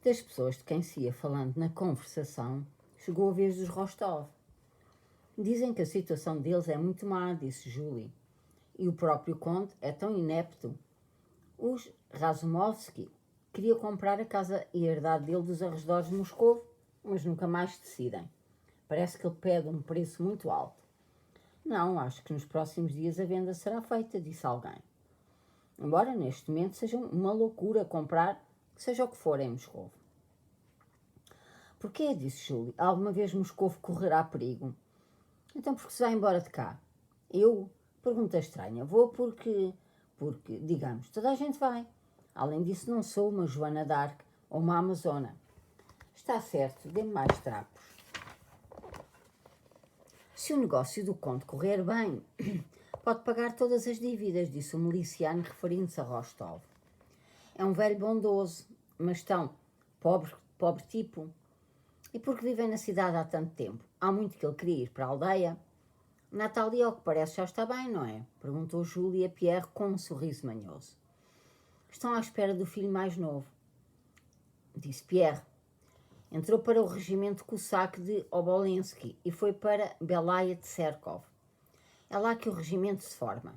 Das pessoas de quem se ia falando na conversação, chegou a vez dos Rostov. Dizem que a situação deles é muito má, disse Julie. E o próprio conde é tão inepto. Os Razumovsky queria comprar a casa e a herdade dele dos arredores de Moscou, mas nunca mais decidem. Parece que ele pede um preço muito alto. Não, acho que nos próximos dias a venda será feita, disse alguém. Embora neste momento seja uma loucura comprar, seja o que for, em Moscou. Porquê? Disse Julie. Alguma vez Moscou correrá perigo? Então por que se vai embora de cá? Eu? Pergunta estranha. Vou porque, digamos, toda a gente vai. Além disso, não sou uma Joana d'Arc ou uma Amazona. Está certo, dê-me mais trapos. Se o negócio do conde correr bem, pode pagar todas as dívidas, disse o miliciano, referindo-se a Rostov. É um velho bondoso, mas tão pobre tipo. E porque vivem na cidade há tanto tempo? Há muito que ele queria ir para a aldeia. Natalia, ao que parece, já está bem, não é? Perguntou Julie a Pierre com um sorriso manhoso. Estão à espera do filho mais novo, disse Pierre. Entrou para o regimento Cossack de Obolensky e foi para Belaya de Serkov. É lá que o regimento se forma.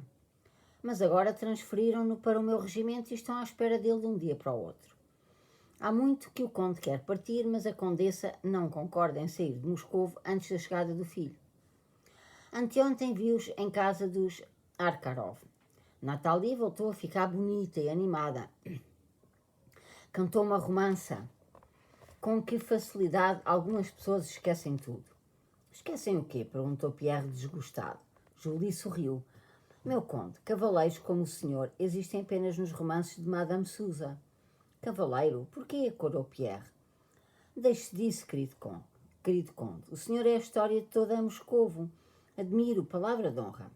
Mas agora transferiram-no para o meu regimento e estão à espera dele de um dia para o outro. Há muito que o conde quer partir, mas a condessa não concorda em sair de Moscou antes da chegada do filho. Anteontem vi-os em casa dos Arkarov. Natalie voltou a ficar bonita e animada. Cantou uma romança. Com que facilidade algumas pessoas esquecem tudo. Esquecem o quê? Perguntou Pierre desgostado. Julie sorriu. Meu conde, cavaleiros como o senhor existem apenas nos romances de Madame Sousa. Cavaleiro? Porquê? Corou Pierre. Deixe-se disso, querido conde. O senhor é a história de toda a Moscovo. Admiro, palavra de honra.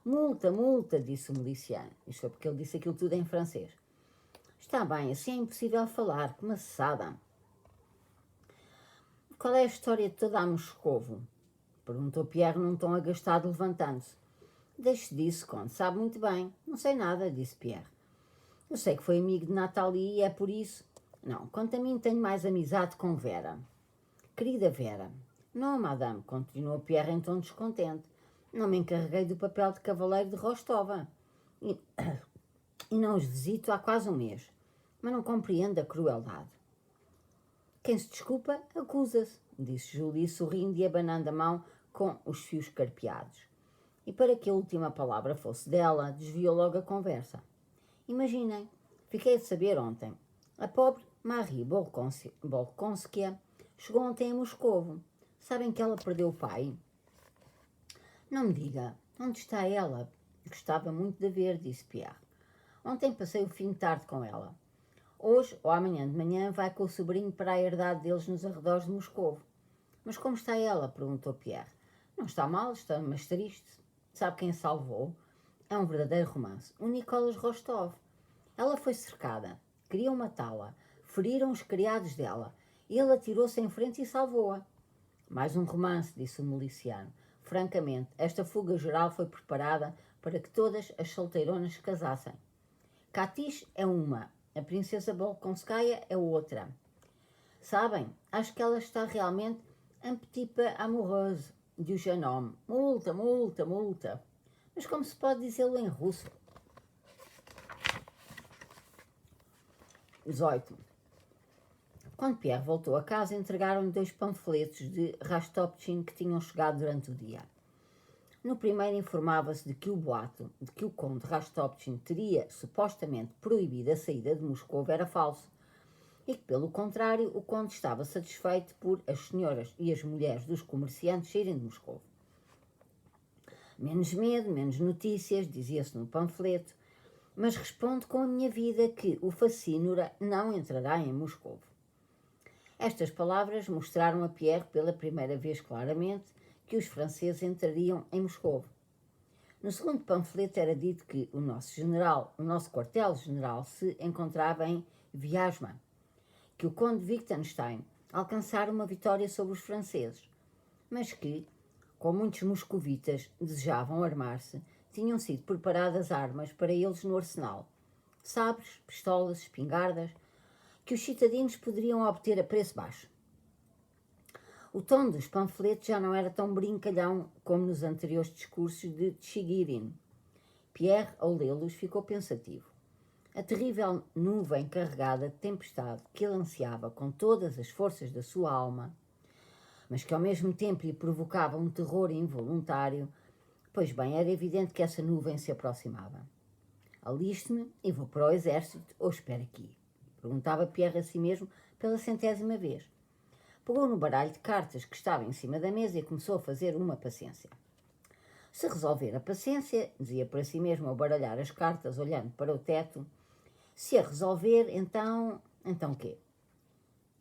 Multa, disse o miliciano. Isto foi porque ele disse aquilo tudo em francês. Está bem, assim é impossível falar, que maçada. Qual é a história de toda a Moscovo? Perguntou Pierre num tom agastado, levantando-se. Deixe disso, conde, sabe muito bem. Não sei nada, disse Pierre. Eu sei que foi amigo de Natalie e é por isso. Não, quanto a mim, tenho mais amizade com Vera. Querida Vera. Não, madame, continuou Pierre em tom descontente. Não me encarreguei do papel de cavaleiro de Rostova. E não os visito há quase um mês. Mas não compreendo a crueldade. Quem se desculpa, acusa-se, disse Julie, sorrindo e abanando a mão com os fios carpeados. E para que a última palavra fosse dela, desviou logo a conversa. Imaginem, fiquei a saber ontem. A pobre Marie Bolkonskaya chegou ontem a Moscovo. Sabem que ela perdeu o pai? Não me diga, onde está ela? Gostava muito de ver, disse Pierre. Ontem passei o fim de tarde com ela. Hoje, ou amanhã de manhã, vai com o sobrinho para a herdade deles nos arredores de Moscovo. Mas como está ela? Perguntou Pierre. Não está mal, está mas triste. Sabe quem a salvou? É um verdadeiro romance. O Nicolas Rostov. Ela foi cercada. Queriam matá-la. Feriram os criados dela. Ele atirou-se em frente e salvou-a. Mais um romance, disse o miliciano. Francamente, esta fuga geral foi preparada para que todas as solteironas se casassem. Katish é uma, a princesa Bolkonskaya é outra. Sabem, acho que ela está realmente un petit peu amoureuse de jeune homme. Multa. Mas como se pode dizê-lo em russo? 18. Quando Pierre voltou a casa, entregaram-lhe 2 panfletos de Rastopchin que tinham chegado durante o dia. No primeiro informava-se de que o boato de que o conde Rastopchin teria supostamente proibido a saída de Moscou era falso e que, pelo contrário, o conde estava satisfeito por as senhoras e as mulheres dos comerciantes saírem de Moscou. Menos medo, menos notícias, dizia-se no panfleto, mas respondo com a minha vida que o Facínora não entrará em Moscou. Estas palavras mostraram a Pierre pela primeira vez claramente que os franceses entrariam em Moscou. No segundo panfleto era dito que o nosso quartel-general se encontrava em Vyazma, que o conde Wittgenstein alcançara uma vitória sobre os franceses, mas que, como muitos moscovitas desejavam armar-se, tinham sido preparadas armas para eles no arsenal, sabres, pistolas, espingardas, que os citadinos poderiam obter a preço baixo. O tom dos panfletos já não era tão brincalhão como nos anteriores discursos de Tchigirin. Pierre, ao lê-los, ficou pensativo. A terrível nuvem carregada de tempestade que ele ansiava com todas as forças da sua alma, mas que ao mesmo tempo lhe provocava um terror involuntário, pois bem, era evidente que essa nuvem se aproximava. Aliste-me e vou para o exército ou espero aqui? Perguntava Pierre a si mesmo pela 100ª vez. Pegou no baralho de cartas que estava em cima da mesa e começou a fazer uma paciência. Se resolver a paciência, dizia para si mesmo ao baralhar as cartas, olhando para o teto, se a resolver, então quê?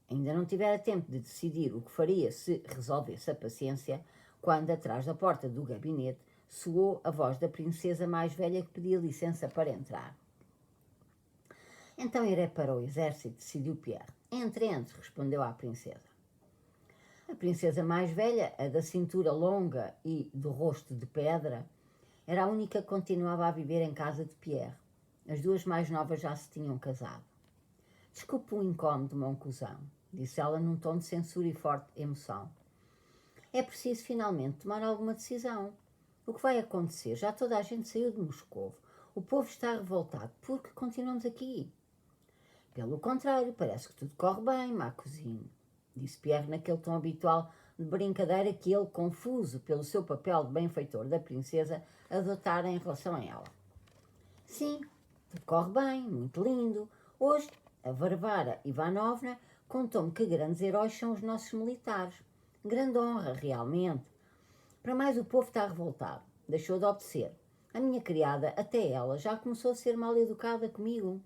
Ainda não tivera tempo de decidir o que faria se resolvesse a paciência, quando, atrás da porta do gabinete, soou a voz da princesa mais velha que pedia licença para entrar. Então irei para o exército, decidiu Pierre. Entre, respondeu a princesa. A princesa mais velha, a da cintura longa e do rosto de pedra, era a única que continuava a viver em casa de Pierre. As duas mais novas já se tinham casado. Desculpe o incómodo, mon cousin, disse ela num tom de censura e forte emoção. É preciso finalmente tomar alguma decisão. O que vai acontecer? Já toda a gente saiu de Moscovo. O povo está revoltado porque continuamos aqui. Pelo contrário, parece que tudo corre bem, ma cousine, disse Pierre naquele tom habitual de brincadeira que ele, confuso pelo seu papel de benfeitor da princesa, adotara em relação a ela. Sim, tudo corre bem, muito lindo. Hoje, a Varvara Ivanovna contou-me que grandes heróis são os nossos militares. Grande honra, realmente. Para mais, o povo está revoltado. Deixou de obedecer. A minha criada, até ela, já começou a ser mal educada comigo.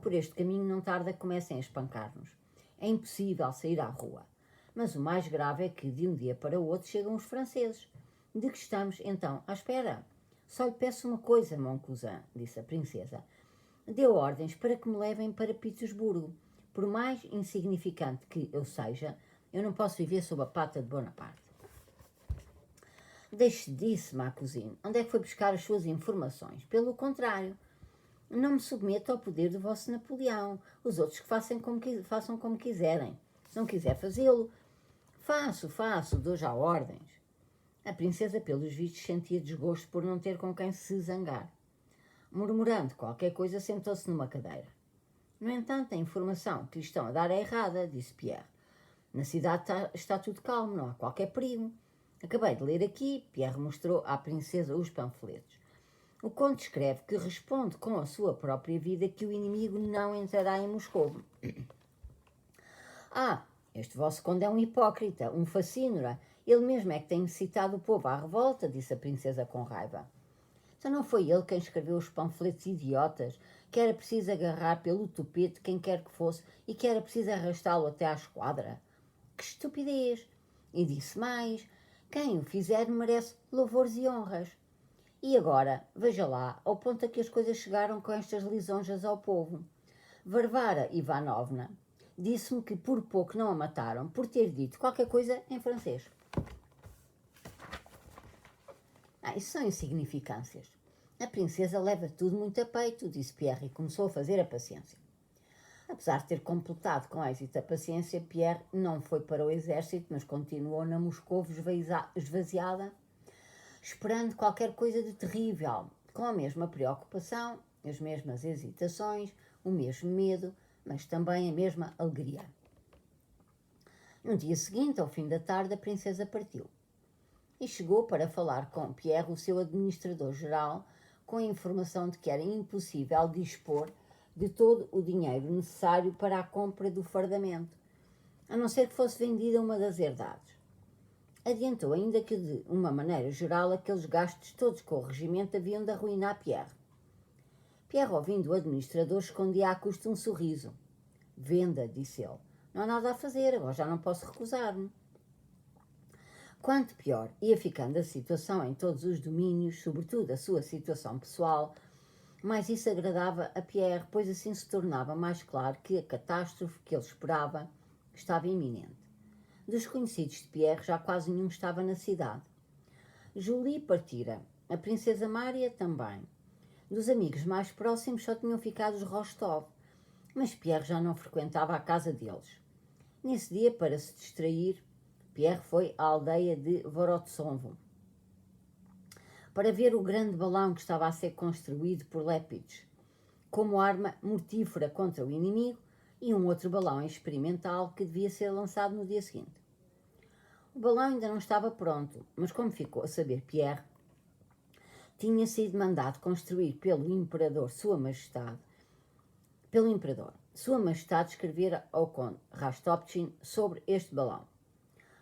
Por este caminho não tarda que comecem a espancar-nos. É impossível sair à rua. Mas o mais grave é que, de um dia para o outro, chegam os franceses. De que estamos, então, à espera? Só lhe peço uma coisa, mon cousin, disse a princesa. Deu ordens para que me levem para Petersburgo. Por mais insignificante que eu seja, eu não posso viver sob a pata de Bonaparte. Deixe disso, ma cousine. Onde é que foi buscar as suas informações? Pelo contrário, não me submeto ao poder do vosso Napoleão. Os outros que façam como quiserem. Se não quiser fazê-lo, faço, dou já ordens. A princesa, pelos vistos, sentia desgosto por não ter com quem se zangar. Murmurando qualquer coisa, sentou-se numa cadeira. No entanto, a informação que lhe estão a dar é errada, disse Pierre. Na cidade está tudo calmo, não há qualquer perigo. Acabei de ler aqui, Pierre mostrou à princesa os panfletos. O conde escreve que responde com a sua própria vida que o inimigo não entrará em Moscou. Este vosso conde é um hipócrita, um facínora. Ele mesmo é que tem incitado o povo à revolta, disse a princesa com raiva. Então não foi ele quem escreveu os panfletos idiotas, que era preciso agarrar pelo tupete quem quer que fosse e que era preciso arrastá-lo até à esquadra? Que estupidez! E disse mais, quem o fizer merece louvores e honras. E agora, veja lá, ao ponto a que as coisas chegaram com estas lisonjas ao povo. Varvara Ivanovna disse-me que por pouco não a mataram por ter dito qualquer coisa em francês. Isso são insignificâncias. A princesa leva tudo muito a peito, disse Pierre e começou a fazer a paciência. Apesar de ter completado com êxito a paciência, Pierre não foi para o exército, mas continuou na Moscou esvaziada, esperando qualquer coisa de terrível, com a mesma preocupação, as mesmas hesitações, o mesmo medo, mas também a mesma alegria. No dia seguinte, ao fim da tarde, a princesa partiu e chegou para falar com Pierre, o seu administrador-geral, com a informação de que era impossível dispor de todo o dinheiro necessário para a compra do fardamento, a não ser que fosse vendida uma das herdades. Adiantou ainda que, de uma maneira geral, aqueles gastos todos com o regimento haviam de arruinar Pierre. Pierre, ouvindo o administrador, escondia à custa um sorriso. Venda, disse ele. Não há nada a fazer, agora já não posso recusar-me. Quanto pior ia ficando a situação em todos os domínios, sobretudo a sua situação pessoal, mais isso agradava a Pierre, pois assim se tornava mais claro que a catástrofe que ele esperava estava iminente. Dos conhecidos de Pierre já quase nenhum estava na cidade. Julie partira, a princesa Mária também. Dos amigos mais próximos só tinham ficado os Rostov, mas Pierre já não frequentava a casa deles. Nesse dia, para se distrair, Pierre foi à aldeia de Vorotsovo para ver o grande balão que estava a ser construído por Lepidge como arma mortífera contra o inimigo e um outro balão experimental que devia ser lançado no dia seguinte. O balão ainda não estava pronto, mas como ficou a saber Pierre, tinha sido mandado construir pelo Imperador Sua Majestade. Sua Majestade escrevera ao conde Rastopchin sobre este balão.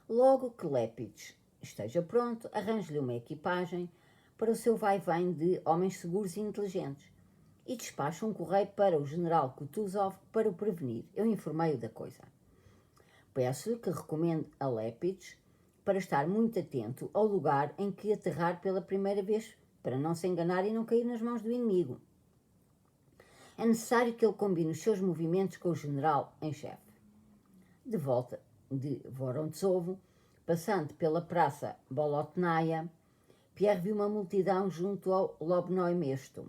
Logo que Lepidge esteja pronto, arranje-lhe uma equipagem para o seu vai-vem de homens seguros e inteligentes e despacha um correio para o general Kutuzov para o prevenir. Eu informei-o da coisa. Peço-lhe que recomende a Lepidge para estar muito atento ao lugar em que aterrar pela primeira vez, para não se enganar e não cair nas mãos do inimigo. É necessário que ele combine os seus movimentos com o general em chefe. De volta de Vorontsov, passando pela praça Bolotnaya, Pierre viu uma multidão junto ao Lobnoy Mesto.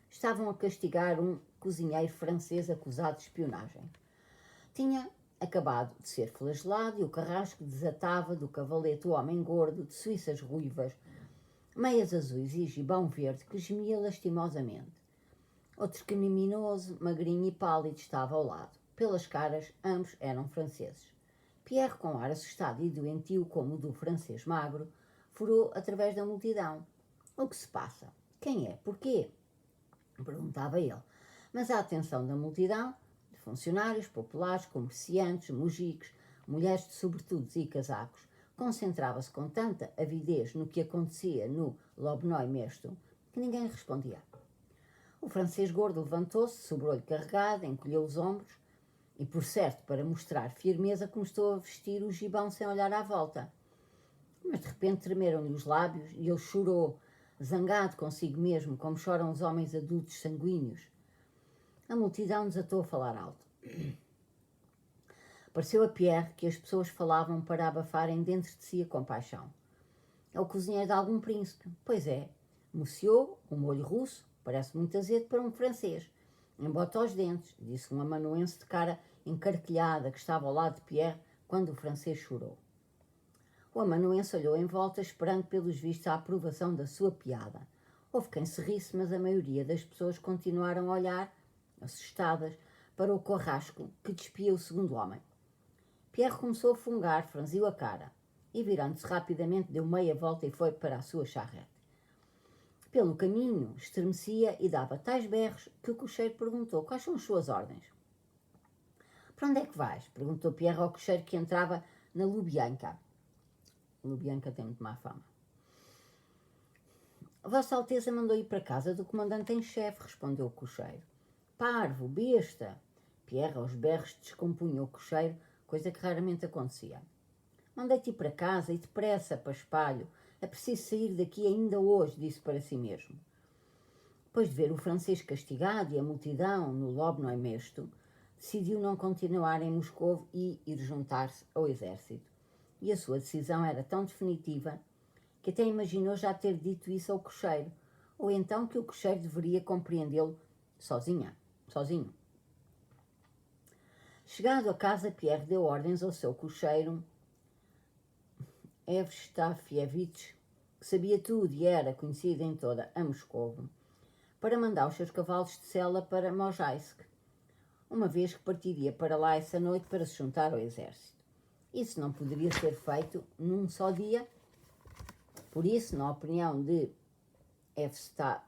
Estavam a castigar um cozinheiro francês acusado de espionagem. Tinha acabado de ser flagelado e o carrasco desatava do cavalete o homem gordo, de suíças ruivas, meias azuis e gibão verde, que gemia lastimosamente. Outro criminoso, magrinho e pálido, estava ao lado. Pelas caras, ambos eram franceses. Pierre, com ar assustado e doentio como o do francês magro, furou através da multidão. O que se passa? Quem é? Porquê? Perguntava ele. Mas a atenção da multidão, de funcionários, populares, comerciantes, mujicos, mulheres de sobretudos e casacos, concentrava-se com tanta avidez no que acontecia no Lobnoy Mesto que ninguém respondia. O francês gordo levantou-se, sobrou-lhe carregado, encolheu os ombros e, por certo, para mostrar firmeza, começou a vestir o gibão sem olhar à volta. Mas de repente tremeram-lhe os lábios e ele chorou, zangado consigo mesmo, como choram os homens adultos sanguíneos. A multidão desatou a falar alto. Pareceu a Pierre que as pessoas falavam para abafarem dentro de si a compaixão. É o cozinheiro de algum príncipe. Pois é, Monsieur, um molho russo, parece muito azedo para um francês. Embota aos dentes, disse um amanuense de cara encarquilhada que estava ao lado de Pierre quando o francês chorou. O amanuense olhou em volta, esperando pelos vistos a aprovação da sua piada. Houve quem se risse, mas a maioria das pessoas continuaram a olhar, assustadas, para o carrasco que despia o segundo homem. Pierre começou a fungar, franziu a cara e, virando-se rapidamente, deu meia volta e foi para a sua charrete. Pelo caminho, estremecia e dava tais berros que o cocheiro perguntou quais são as suas ordens. Para onde é que vais? Perguntou Pierre ao cocheiro que entrava na Lubyanka. Lubyanka tem muito má fama. Vossa Alteza mandou ir para casa do comandante em chefe, respondeu o cocheiro. Parvo, besta! Pierre, aos berros, descompunha o cocheiro, coisa que raramente acontecia. Mandei-te ir para casa e depressa, para espalho. É preciso sair daqui ainda hoje, disse para si mesmo. Depois de ver o francês castigado e a multidão no Lobnoy Mesto, decidiu não continuar em Moscou e ir juntar-se ao exército. E a sua decisão era tão definitiva que até imaginou já ter dito isso ao cocheiro, ou então que o cocheiro deveria compreendê-lo sozinho. Chegado a casa, Pierre deu ordens ao seu cocheiro, Evstafievich, que sabia tudo e era conhecido em toda a Moscou, para mandar os seus cavalos de sela para Mojaisk, uma vez que partiria para lá essa noite para se juntar ao exército. Isso não poderia ser feito num só dia, por isso, na opinião de Evstafievich,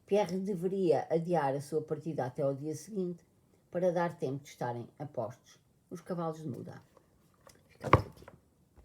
Pierre deveria adiar a sua partida até ao dia seguinte para dar tempo de estarem a postos os cavalos de muda. Ficamos aqui.